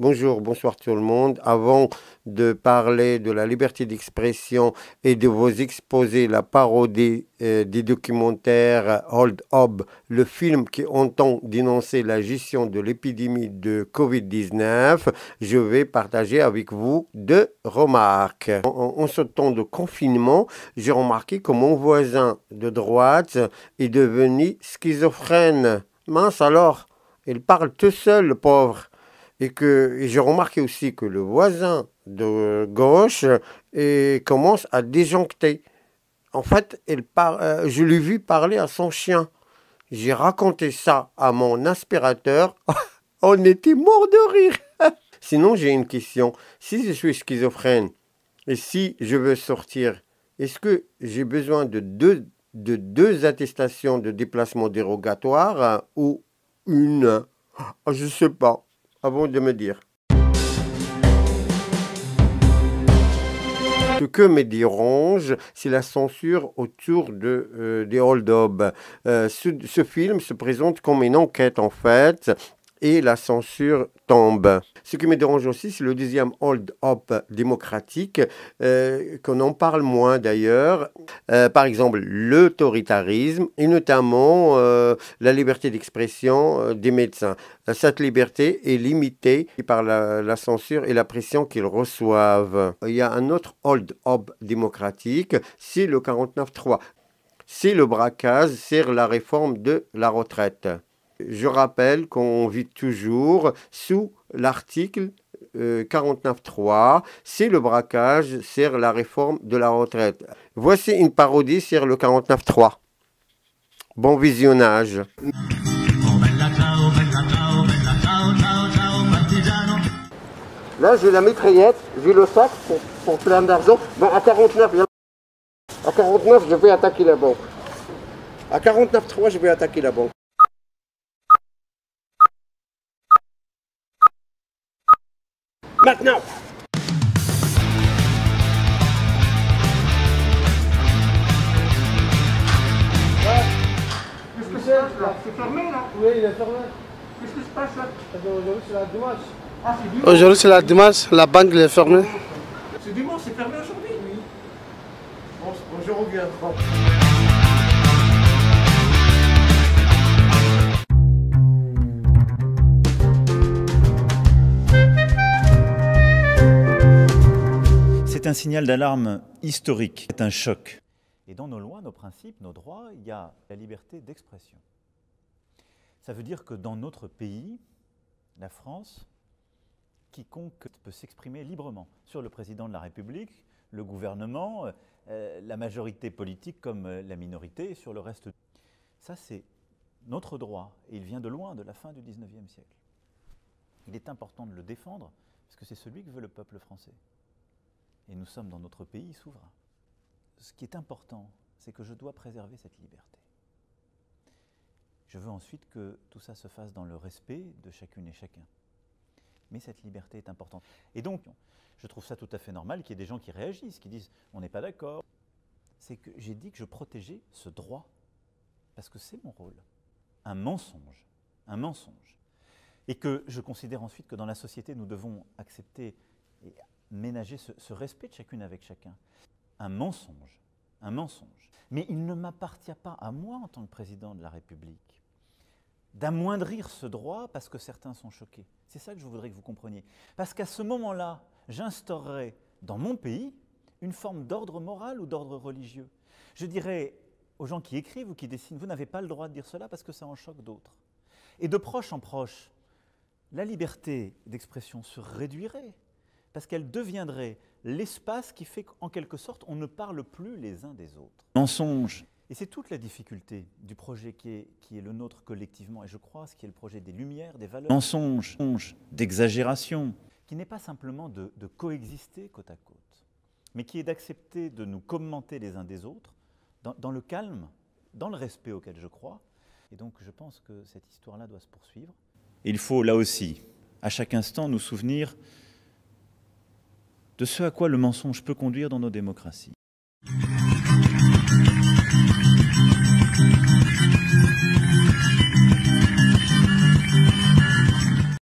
Bonjour, bonsoir tout le monde. Avant de parler de la liberté d'expression et de vous exposer la parodie des documentaires Hold Up, le film qui entend dénoncer la gestion de l'épidémie de Covid-19, je vais partager avec vous deux remarques. En ce temps de confinement, j'ai remarqué que mon voisin de droite est devenu schizophrène. Mince alors, il parle tout seul, le pauvre. Et j'ai remarqué aussi que le voisin de gauche commence à déjoncter. En fait, je l'ai vu parler à son chien. J'ai raconté ça à mon aspirateur. On était mort de rire. Sinon, j'ai une question. Si je suis schizophrène et si je veux sortir, est-ce que j'ai besoin de deux attestations de déplacement dérogatoire ou une? Je ne sais pas. Avant de me dire. Ce que me dérange, c'est la censure autour des hold-up. Ce film se présente comme une enquête en fait, et la censure tombe. Ce qui me dérange aussi, c'est le deuxième hold-up démocratique, qu'on en parle moins d'ailleurs. Par exemple, l'autoritarisme et notamment la liberté d'expression des médecins. Cette liberté est limitée par la censure et la pression qu'ils reçoivent. Il y a un autre hold-up démocratique, c'est le 49.3. C'est le braquage sur la réforme de la retraite. Je rappelle qu'on vit toujours sous l'article 49.3, c'est le braquage sur la réforme de la retraite. Voici une parodie sur le 49.3. Bon visionnage. Là, j'ai la mitraillette, j'ai le sac pour plein d'argent. Bon, à 49, je vais attaquer la banque. À 49.3, je vais attaquer la banque. Maintenant! Qu'est-ce que c'est là? C'est fermé là? Oui, il est fermé. Qu'est-ce qui se passe là? Aujourd'hui c'est la dimanche. Ah, c'est dimanche? Aujourd'hui c'est la dimanche, la banque est fermée. C'est dimanche, c'est fermé aujourd'hui? Oui. Bon, je reviens. C'est un signal d'alarme historique, c'est un choc. Et dans nos lois, nos principes, nos droits, il y a la liberté d'expression. Ça veut dire que dans notre pays, la France, quiconque peut s'exprimer librement sur le président de la République, le gouvernement, la majorité politique comme la minorité et sur le reste. Ça, c'est notre droit et il vient de loin, de la fin du XIXe siècle. Il est important de le défendre parce que c'est celui que veut le peuple français. Et nous sommes dans notre pays souverain. Ce qui est important, c'est que je dois préserver cette liberté. Je veux ensuite que tout ça se fasse dans le respect de chacune et chacun. Mais cette liberté est importante. Et donc, je trouve ça tout à fait normal qu'il y ait des gens qui réagissent, qui disent « on n'est pas d'accord ». C'est que j'ai dit que je protégeais ce droit, parce que c'est mon rôle. Un mensonge. Et que je considère ensuite que dans la société, nous devons accepter et ménager ce respect de chacune avec chacun. Un mensonge. Mais il ne m'appartient pas à moi, en tant que président de la République, d'amoindrir ce droit parce que certains sont choqués. C'est ça que je voudrais que vous compreniez. Parce qu'à ce moment-là, j'instaurerai dans mon pays une forme d'ordre moral ou d'ordre religieux. Je dirais aux gens qui écrivent ou qui dessinent, vous n'avez pas le droit de dire cela parce que ça en choque d'autres. Et de proche en proche, la liberté d'expression se réduirait parce qu'elle deviendrait l'espace qui fait qu'en quelque sorte, on ne parle plus les uns des autres. Mensonge. Et c'est toute la difficulté du projet qui est le nôtre collectivement, et je crois ce qui est le projet des Lumières, des valeurs. Mensonge, d'exagération, qui n'est pas simplement de coexister côte à côte, mais qui est d'accepter de nous commenter les uns des autres, dans le calme, dans le respect auquel je crois. Et donc je pense que cette histoire-là doit se poursuivre. Il faut là aussi, à chaque instant, nous souvenir de ce à quoi le mensonge peut conduire dans nos démocraties.